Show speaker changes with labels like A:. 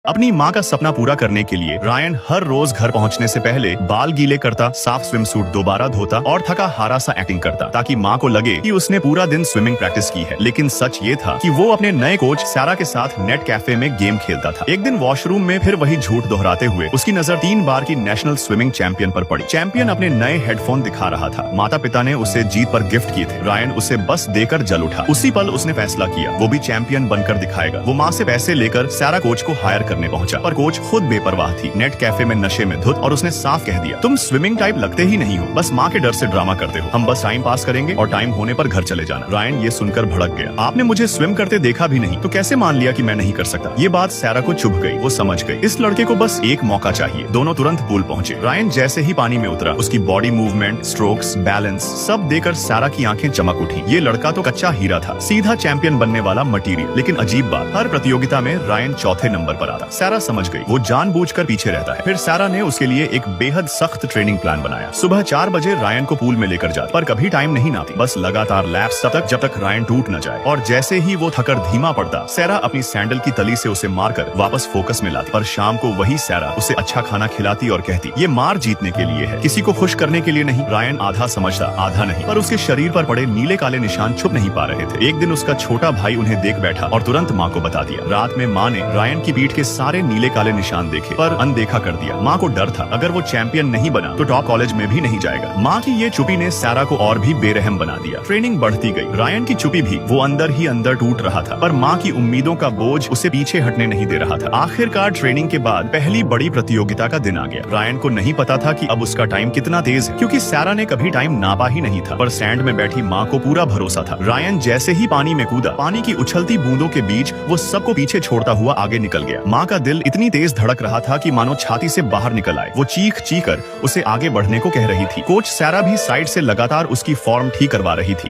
A: अपनी माँ का सपना पूरा करने के लिए रायन हर रोज घर पहुँचने से पहले बाल गीले करता, साफ स्विम सूट दोबारा धोता और थका हारा सा एक्टिंग करता ताकि माँ को लगे कि उसने पूरा दिन स्विमिंग प्रैक्टिस की है। लेकिन सच ये था कि वो अपने नए कोच सैरा के साथ नेट कैफे में गेम खेलता था। एक दिन वॉशरूम में फिर वही झूठ दोहराते हुए उसकी नजर 3 बार की नेशनल स्विमिंग चैंपियन पर पड़ी। चैंपियन अपने नए हेडफोन दिखा रहा था। माता पिता ने उसे जीत पर गिफ्ट किए थे। रायन उसे बस देकर जल उठा। उसी पल उसने फैसला किया वो भी चैंपियन बनकर दिखाएगा। वो माँ से पैसे लेकर सैरा कोच को हायर करने पहुंचा, पर कोच खुद बेपरवाह थी। नेट कैफे में नशे में धुत और उसने साफ कह दिया, तुम स्विमिंग टाइप लगते ही नहीं हो, बस माँ के डर से ड्रामा करते हो। हम बस टाइम पास करेंगे और टाइम होने पर घर चले जाना। रायन ये सुनकर भड़क गया। आपने मुझे स्विम करते देखा भी नहीं तो कैसे मान लिया कि मैं नहीं कर सकता? ये बात सैरा को चुभ गई। वो समझ गई इस लड़के को बस एक मौका चाहिए। दोनों तुरंत पूल पहुंचे। रायन जैसे ही पानी में उतरा उसकी बॉडी मूवमेंट, स्ट्रोक्स, बैलेंस सब देखकर सैरा की आंखें चमक उठी। ये लड़का तो कच्चा हीरा था, सीधा चैंपियन बनने वाला मटीरियल। लेकिन अजीब बात, हर प्रतियोगिता में रायन चौथे नंबर पर आता। सैरा समझ गई वो जानबूझकर पीछे रहता है। फिर सैरा ने उसके लिए एक बेहद सख्त ट्रेनिंग प्लान बनाया। सुबह 4 बजे रायन को पूल में लेकर जाती, पर कभी टाइम नहीं नाती। बस लगातार लैप्स तब तक जब तक रायन टूट न जाए। और जैसे ही वो थकर धीमा पड़ता, सैरा अपनी सैंडल की तली से उसे मारकर वापस फोकस में लाती। पर शाम को वही सैरा उसे अच्छा खाना खिलाती और कहती, ये मार जीतने के लिए है, किसी को खुश करने के लिए नहीं। रायन आधा समझता आधा नहीं, पर उसके शरीर पर पड़े नीले काले निशान छुप नहीं पा रहे थे। एक दिन उसका छोटा भाई उन्हें देख बैठा और तुरंत माँ को बता दिया। रात में माँ ने रायन की पीठ के सारे नीले काले निशान देखे पर अनदेखा कर दिया। माँ को डर था अगर वो चैंपियन नहीं बना तो टॉप कॉलेज में भी नहीं जाएगा। माँ की ये चुप्पी ने सैरा को और भी बेरहम बना दिया। ट्रेनिंग बढ़ती गई। रायन की चुप्पी भी वो अंदर ही अंदर टूट रहा था, पर माँ की उम्मीदों का बोझ उसे पीछे हटने नहीं दे रहा था। आखिरकार ट्रेनिंग के बाद पहली बड़ी प्रतियोगिता का दिन आ गया। रायन को नहीं पता था कि अब उसका टाइम कितना तेज है, क्योंकि सैरा ने कभी टाइम नापा ही नहीं था। पर सैंड में बैठी माँ को पूरा भरोसा था। रायन जैसे ही पानी में कूदा, पानी की उछलती बूंदों के बीच वो सबको पीछे छोड़ता हुआ आगे निकल गया। माँ का दिल इतनी तेज धड़क रहा था कि मानो छाती से बाहर निकल आए। वो चीख चीख कर उसे आगे बढ़ने को कह रही थी। कोच सैरा भी साइड से लगातार उसकी फॉर्म ठीक करवा रही थी।